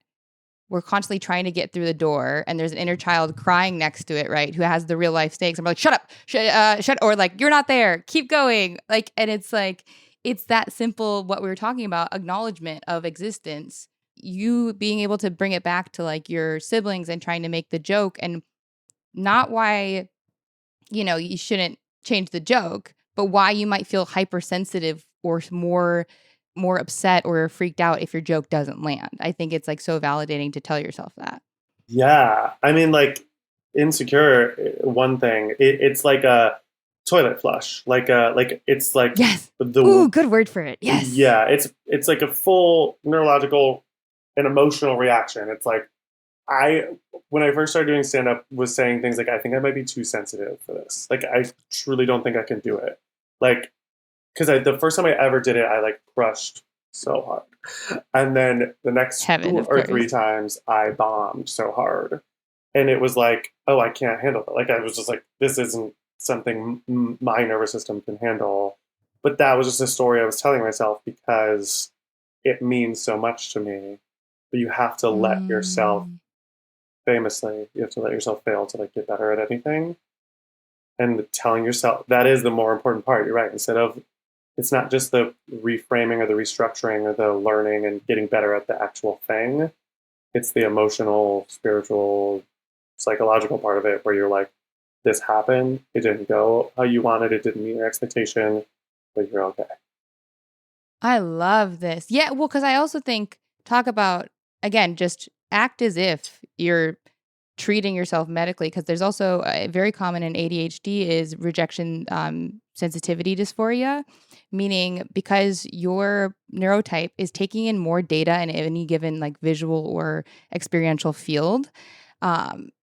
we're constantly trying to get through the door and there's an inner child crying next to it, right? Who has the real life stakes. I'm like, shut up, shut, or like, you're not there, keep going. Like, and it's like, it's that simple, what we were talking about, acknowledgement of existence. You being able to bring it back to like your siblings and trying to make the joke and not why, you shouldn't change the joke, but why you might feel hypersensitive or more upset or freaked out if your joke doesn't land. I think it's like so validating to tell yourself that. Yeah. I mean, like, insecure, one thing, it's like a toilet flush. Like it's like Yes. the Ooh, good word for it. Yes. Yeah, it's like a full neurological and emotional reaction. It's like when I first started doing stand up was saying things like I think I might be too sensitive for this. Like I truly don't think I can do it. Like because the first time I ever did it, I like crushed so hard, and then the next Heaven, two of or course. three times I bombed so hard, and it was like, oh, I can't handle it. Like I was just like, this isn't something my nervous system can handle. But that was just a story I was telling myself because it means so much to me. But you have to let yourself, famously, you have to let yourself fail to like get better at anything. And telling yourself that is the more important part. You're right. Instead of it's not just the reframing or the restructuring or the learning and getting better at the actual thing. It's the emotional, spiritual, psychological part of it where you're like, this happened. It didn't go how you wanted. It didn't meet your expectation, but you're okay. I love this. Yeah, well, because I also think, talk about, again, just act as if you're treating yourself medically, because there's also very common in ADHD is rejection sensitivity dysphoria, meaning because your neurotype is taking in more data in any given like visual or experiential field,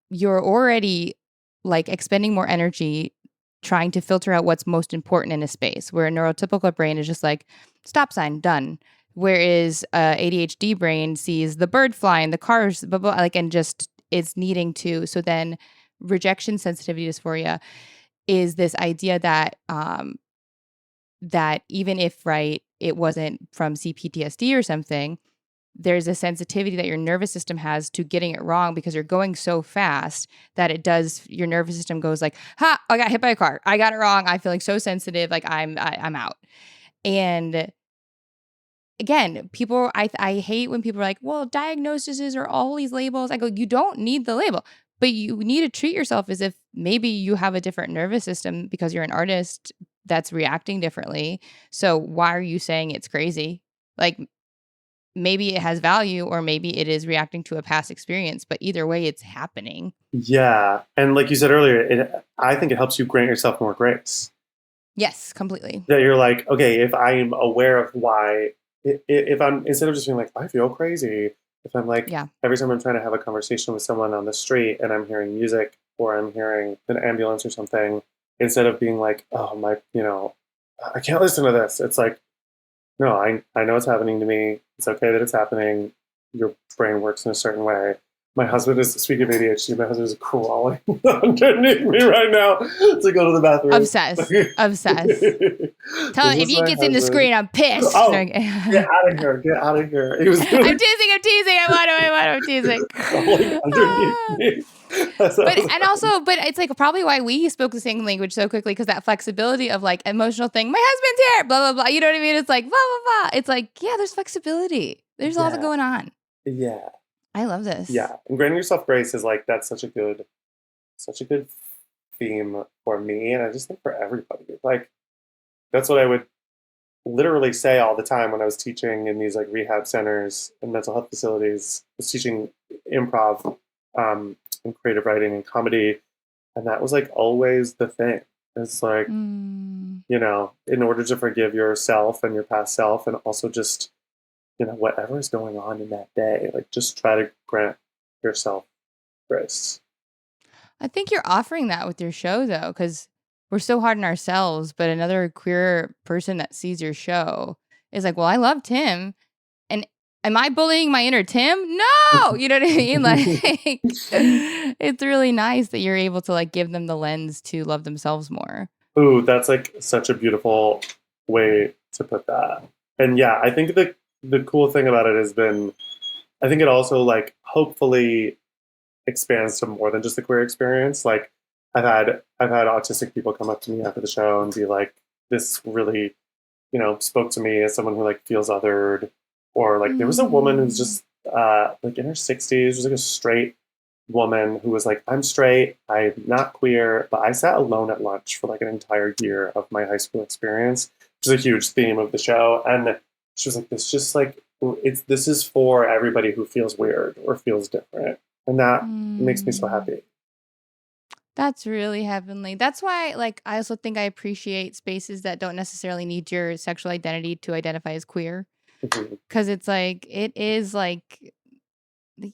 you're already like expending more energy trying to filter out what's most important in a space, where a neurotypical brain is just like stop sign done, whereas ADHD brain sees the bird flying, the cars, blah, blah, like, and just it's needing to. So then rejection sensitivity dysphoria is this idea that that even if, right, it wasn't from CPTSD or something, there's a sensitivity that your nervous system has to getting it wrong because you're going so fast that it does, your nervous system goes like, ha, I got hit by a car. I got it wrong. I'm feeling so sensitive. Like I'm out. And again, people, I hate when people are like, well, diagnoses are all these labels. I go, you don't need the label, but you need to treat yourself as if maybe you have a different nervous system because you're an artist that's reacting differently. So why are you saying it's crazy? Like maybe it has value or maybe it is reacting to a past experience, but either way, it's happening. Yeah. And like you said earlier, I think it helps you grant yourself more grace. Yes, completely. That you're like, okay, if I'm aware of why, if I'm, instead of just being like, I feel crazy, if I'm like, Yeah. every time I'm trying to have a conversation with someone on the street and I'm hearing music or I'm hearing an ambulance or something, instead of being like, oh my, I can't listen to this. It's like, no, I know it's happening to me. It's okay that it's happening. Your brain works in a certain way. My husband is, speaking of ADHD, my husband is crawling underneath me right now to go to the bathroom. Obsessed. Tell him if he gets in the screen, I'm pissed. Oh, get out of here. Get out of here. He was I'm teasing. I'm teasing. Underneath me. But it's like probably why we spoke the same language so quickly, because that flexibility of like emotional thing, my husband's here, blah, blah, blah. You know what I mean? It's like, blah, blah, blah. It's like, yeah, there's flexibility. There's a lot going on. Yeah. I love this. Yeah. And granting yourself grace is like, that's such a good theme for me, and I just think for everybody. Like, that's what I would literally say all the time when I was teaching in these like rehab centers and mental health facilities. I was teaching improv and creative writing and comedy, and that was like always the thing. It's like, you know, in order to forgive yourself and your past self, and also just, you know, whatever is going on in that day, like just try to grant yourself grace. I think you're offering that with your show, though, because we're so hard on ourselves. But another queer person that sees your show is like, well, I love Tim. And am I bullying my inner Tim? No! You know what I mean? Like, it's really nice that you're able to like give them the lens to love themselves more. Ooh, that's like such a beautiful way to put that. And yeah, I think the cool thing about it has been, I think it also like hopefully expands to more than just the queer experience. Like I've had autistic people come up to me after the show and be like, this really, you know, spoke to me as someone who like feels othered. Or like there was a woman who's just like in her 60s, was like a straight woman who was like, I'm straight, I'm not queer, but I sat alone at lunch for like an entire year of my high school experience, which is a huge theme of the show. And she was like, this is for everybody who feels weird or feels different. And that makes me so happy. That's really heavenly. That's why, like, I also think I appreciate spaces that don't necessarily need your sexual identity to identify as queer. Because it's like, it is like,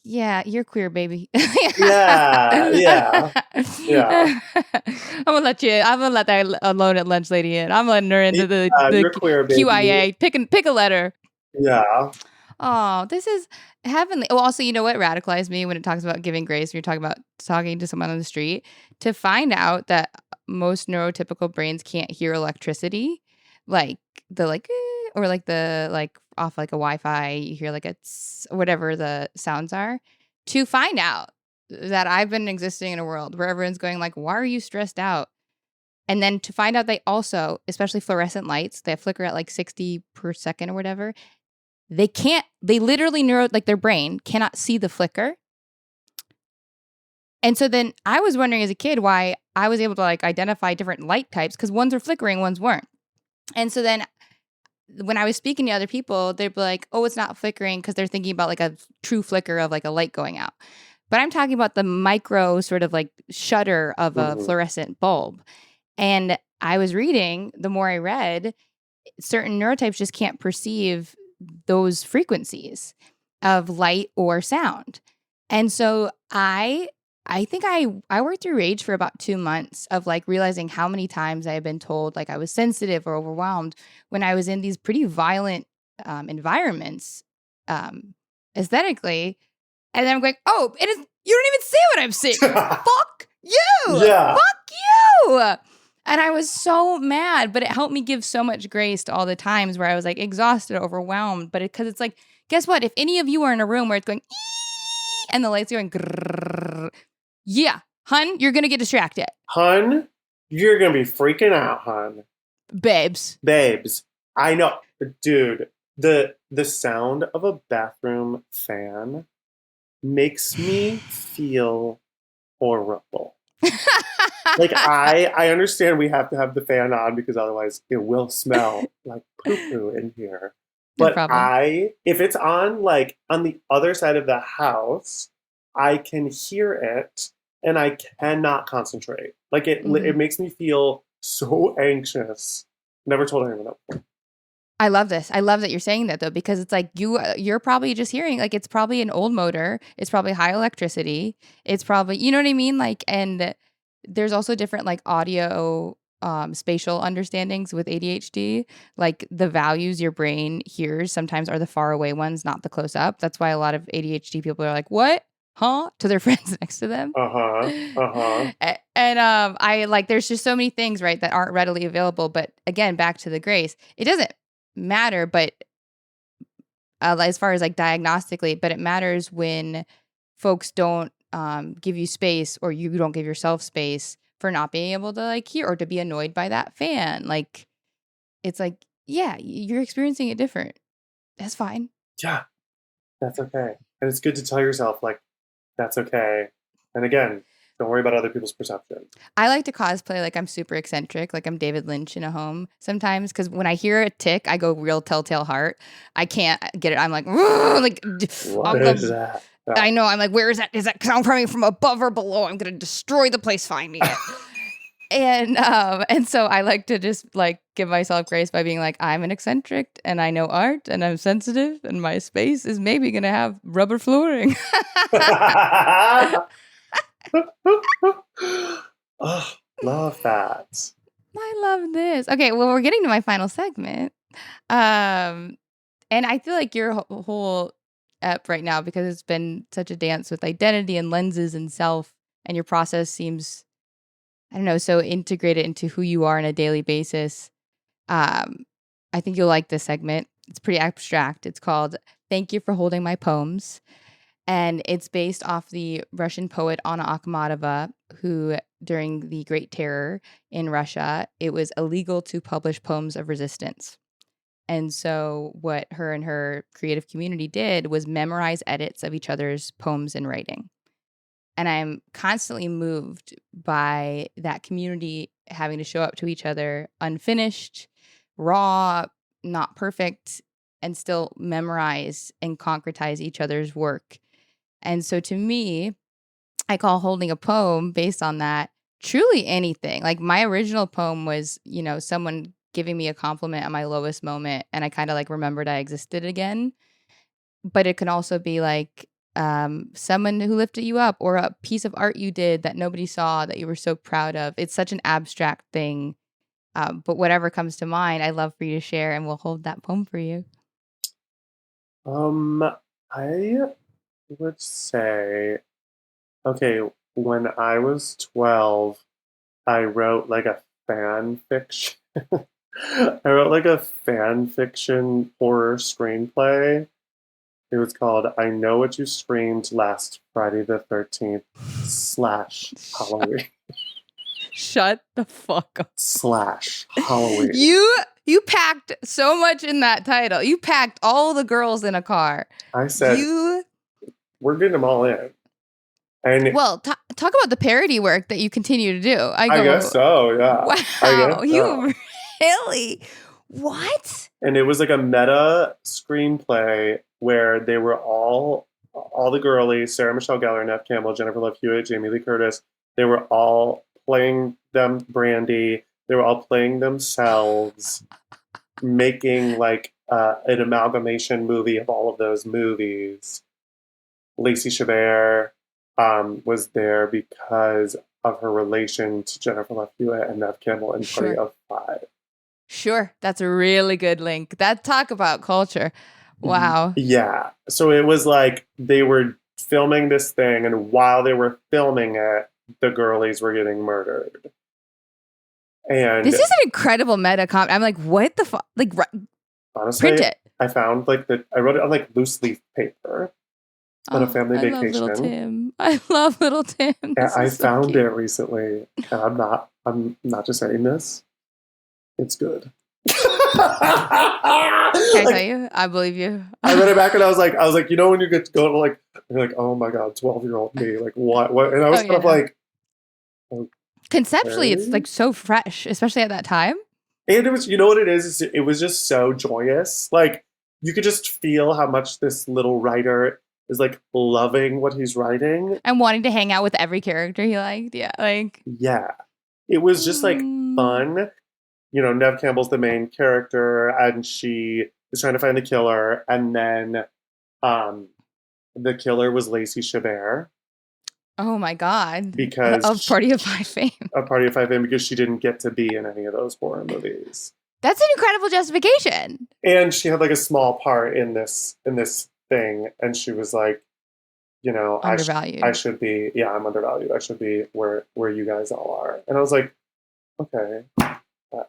yeah, you're queer, baby. Yeah. I'm gonna let that alone at lunch lady in. I'm letting her into the you're queer, baby. QIA. Pick a letter. Yeah. Oh, this is heavenly. Oh, also, you know what radicalized me when it talks about giving grace, when you're talking about talking to someone on the street, to find out that most neurotypical brains can't hear electricity, like the like, or like the like off like a Wi-Fi, you hear like a tss, whatever the sounds are. To find out that I've been existing in a world where everyone's going like, why are you stressed out? And then to find out they also, especially fluorescent lights, they flicker at like 60 per second or whatever. They literally their brain cannot see the flicker. And so then I was wondering as a kid why I was able to like identify different light types, because ones are flickering, ones weren't. And so then when I was speaking to other people, they'd be like, oh, it's not flickering, because they're thinking about like a true flicker of like a light going out. But I'm talking about the micro sort of like shutter of a fluorescent bulb. And I was reading, the more I read, certain neurotypes just can't perceive those frequencies of light or sound. And so I think I worked through rage for about 2 months of like realizing how many times I had been told like I was sensitive or overwhelmed when I was in these pretty violent environments aesthetically. And then I'm going, oh, you don't even see what I'm seeing. Fuck you. Yeah. Fuck you. And I was so mad, but it helped me give so much grace to all the times where I was like exhausted, overwhelmed. But because it's like, guess what? If any of you are in a room where it's going, and the lights going, grrr, yeah, hun, you're going to get distracted. Hun, you're going to be freaking out, hun. Babes. I know. Dude, the sound of a bathroom fan makes me feel horrible. Like, I understand we have to have the fan on because otherwise it will smell like poo-poo in here. But if it's on, like, on the other side of the house, I can hear it and I cannot concentrate. Like, it makes me feel so anxious. Never told anyone that before. I love this. I love that you're saying that, though, because it's like you're probably just hearing, like, it's probably an old motor. It's probably high electricity. It's probably, you know what I mean? Like, and there's also different, like, audio spatial understandings with ADHD. Like, the values your brain hears sometimes are the far away ones, not the close up. That's why a lot of ADHD people are like, what? Huh? To their friends next to them. And I like, there's just so many things, right, that aren't readily available. But again, back to the grace, it doesn't matter, but as far as like diagnostically, but it matters when folks don't give you space, or you don't give yourself space for not being able to like hear, or to be annoyed by that fan. Like, it's like, yeah, you're experiencing it different. That's fine. Yeah, that's okay. And it's good to tell yourself, like, that's okay. And again, Don't worry about other people's perception. I like to cosplay like I'm super eccentric, like I'm David Lynch in a home sometimes. Because when I hear a tick, I go real telltale heart. I can't get it. I'm like, like What is that? I know. I'm like, where is that? Is that coming from above or below? I'm gonna destroy the place finding it. And so I like to just like give myself grace by being like, I'm an eccentric and I know art and I'm sensitive and my space is maybe gonna have rubber flooring. Oh, love that. I love this. Okay, well, we're getting to my final segment. And I feel like your whole ep right now, because it's been such a dance with identity and lenses and self, and your process seems, I don't know, so integrated into who you are on a daily basis. I think you'll like this segment. It's pretty abstract. It's called Thank You for Holding My Poems. And it's based off the Russian poet Anna Akhmatova, who during the Great Terror in Russia, it was illegal to publish poems of resistance. And so what her and her creative community did was memorize edits of each other's poems and writing. And I'm constantly moved by that community having to show up to each other unfinished, raw, not perfect, and still memorize and concretize each other's work. And so to me, I call holding a poem based on that truly anything. Like my original poem was, someone giving me a compliment at my lowest moment, and I kind of like remembered I existed again. But it can also be like someone who lifted you up, or a piece of art you did that nobody saw that you were so proud of. It's such an abstract thing. But whatever comes to mind, I'd love for you to share, and we'll hold that poem for you. I would say, okay, when I was 12, I wrote like a fan fiction. I wrote like a fan fiction horror screenplay. It was called I Know What You Screamed Last Friday the 13th / Halloween. Shut the fuck up. / Halloween. You packed so much in that title. You packed all the girls in a car. I said, we're getting them all in. And well, talk about the parody work that you continue to do. I guess so, yeah. Wow, you really? What? And it was like a meta screenplay where they were all the girlies, Sarah Michelle Gellar, Nev Campbell, Jennifer Love Hewitt, Jamie Lee Curtis, they were all playing them Brandy. They were all playing themselves, making like an amalgamation movie of all of those movies. Lacey Chabert was there because of her relation to Jennifer Love Hewitt and Nev Campbell in Party of Five. Sure, that's a really good link. That talk about culture. Wow. Yeah. So it was like they were filming this thing, and while they were filming it, the girlies were getting murdered. And this is an incredible meta comp. I'm like, what the fuck? Like, honestly, print it. I found like I wrote it on like loose leaf paper on a family vacation. Love little Tim. I love little Tim. I found it recently, and I'm not just saying this. It's good. Can I tell you? I believe you. I read it back and I was like, when you get to go like, you're like, oh my god, 12-year-old me, like what? And I was kind of like, okay. Conceptually, it's like so fresh, especially at that time. And it was, you know what it is? It was just so joyous. Like you could just feel how much this little writer is like loving what he's writing and wanting to hang out with every character he liked. Yeah, it was just like fun. Nev Campbell's the main character, and she is trying to find the killer. And then the killer was Lacey Chabert. Oh my god! Because of Party of Five fame. Of Party of Five fame, because she didn't get to be in any of those horror movies. That's an incredible justification. And she had like a small part in this thing, and she was like, undervalued. I should be. Yeah, I'm undervalued. I should be where you guys all are. And I was like, okay.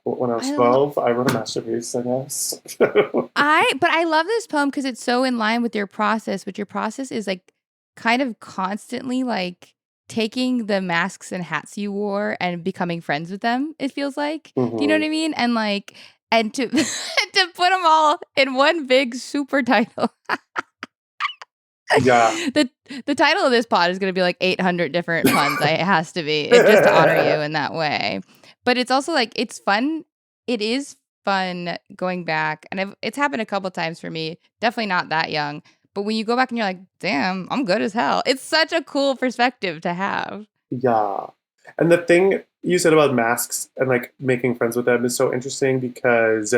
When I was 12, I wrote a masterpiece, I guess. But I love this poem because it's so in line with your process, which your process is like kind of constantly like taking the masks and hats you wore and becoming friends with them, it feels like. Mm-hmm. Do you know what I mean? And like, and to to put them all in one big super title. Yeah. The title of this pod is going to be like 800 different puns. It has to be just to honor you in that way. But it's also like, it's fun. It is fun going back. And it's happened a couple times for me. Definitely not that young. But when you go back and you're like, damn, I'm good as hell. It's such a cool perspective to have. Yeah. And the thing you said about masks and like making friends with them is so interesting because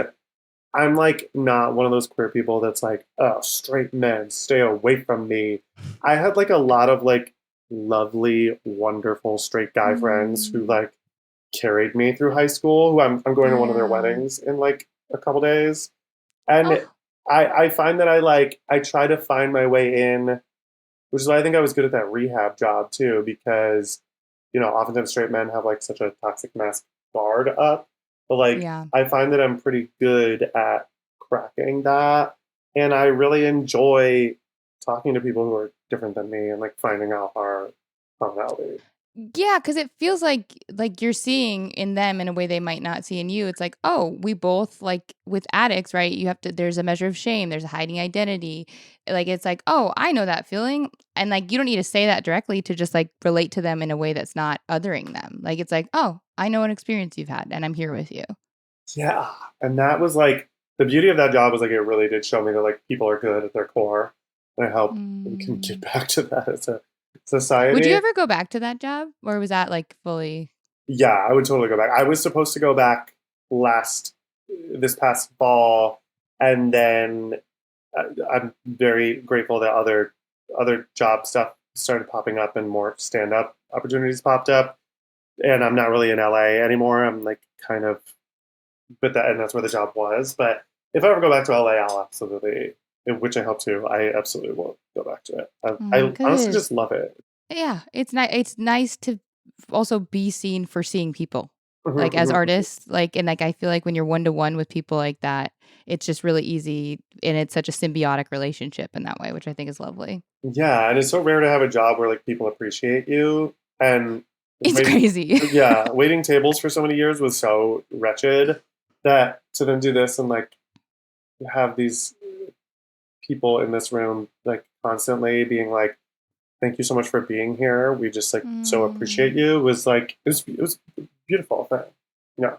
I'm like not one of those queer people that's like, oh, straight men, stay away from me. I had like a lot of like lovely, wonderful straight guy friends who like carried me through high school, who I'm going to one of their weddings in like a couple days. And I find that I try to find my way in, which is why I think I was good at that rehab job too, because, you know, oftentimes straight men have like such a toxic mask guard up. But like, I find that I'm pretty good at cracking that. And I really enjoy talking to people who are different than me and like finding out our commonality. Yeah, because it feels like you're seeing in them in a way they might not see in you. It's like, oh, we both, like with addicts, right? You have to, there's a measure of shame, there's a hiding identity. Like, it's like, oh, I know that feeling. And like, you don't need to say that directly to just like relate to them in a way that's not othering them. Like, it's like, oh, I know an experience you've had and I'm here with you. Yeah. And that was like, the beauty of that job was like, it really did show me that like people are good at their core. And I hope we can get back to that as a society. Would you ever go back to that job, or was that like fully? Yeah, I would totally go back. I was supposed to go back this past fall, and then I'm very grateful that other job stuff started popping up and more stand-up opportunities popped up. And I'm not really in LA anymore. I'm like kind of, and that's where the job was. But if I ever go back to LA, I'll absolutely, which I hope to, I absolutely will go back to it. I honestly just love it. Yeah, it's nice. It's nice to also be seen for seeing people, like as artists. Like, and like I feel like when you're one-to-one with people like that, it's just really easy, and it's such a symbiotic relationship in that way, which I think is lovely. Yeah, and it's so rare to have a job where like people appreciate you, and it's crazy. Yeah, waiting tables for so many years was so wretched that to then do this and like have these people in this room like constantly being like, thank you so much for being here, we just like so appreciate you, was like it was a beautiful thing. Yeah.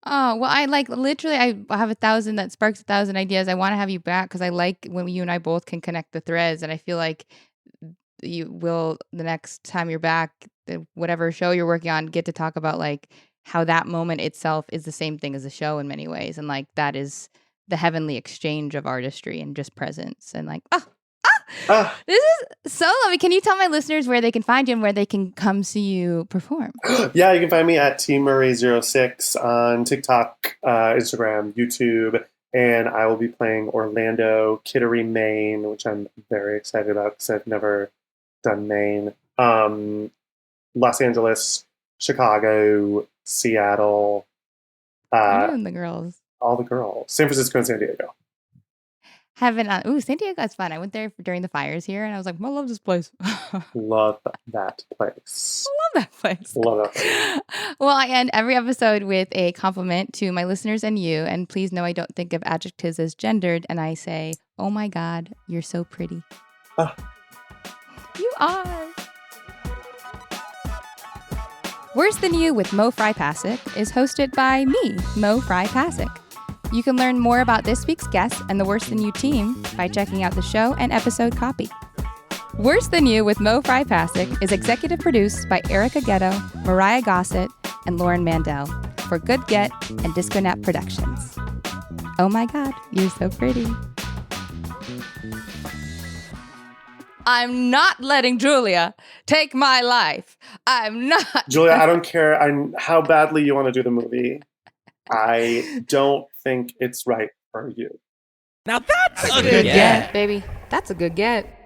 Oh, well, I like literally I have 1,000 that sparks 1,000 ideas. I want to have you back because I like when you and I both can connect the threads, and I feel like you will, the next time you're back, whatever show you're working on, get to talk about like how that moment itself is the same thing as a show in many ways, and like that is the heavenly exchange of artistry and just presence, and like this is so lovely. Can you tell my listeners where they can find you and where they can come see you perform? Yeah, you can find me at tmurray06 on TikTok, Instagram, YouTube, and I will be playing Orlando, Kittery, Maine, which I'm very excited about because I've never done Maine. Los Angeles, Chicago, Seattle. Doing the girls. All the girls. San Francisco and San Diego. San Diego is fun. I went there during the fires here, and I was like, I love this place. Love that place. I love that place. Love that place. Well, I end every episode with a compliment to my listeners and you. And please know I don't think of adjectives as gendered. And I say, oh my God, you're so pretty. You are. Worse Than You with Mo Fry Pasick is hosted by me, Mo Fry Pasick. You can learn more about this week's guest and the Worse Than You team by checking out the show and episode copy. Worse Than You with Mo Fry Pasick is executive produced by Erica Ghetto, Mariah Gossett, and Lauren Mandel for Good Get and Disco Nap Productions. Oh my God, you're so pretty. I'm not letting Julia take my life. I'm not. Julia, I don't care how badly you want to do the movie. I don't think it's right for you. Now that's a good get, baby. That's a good get.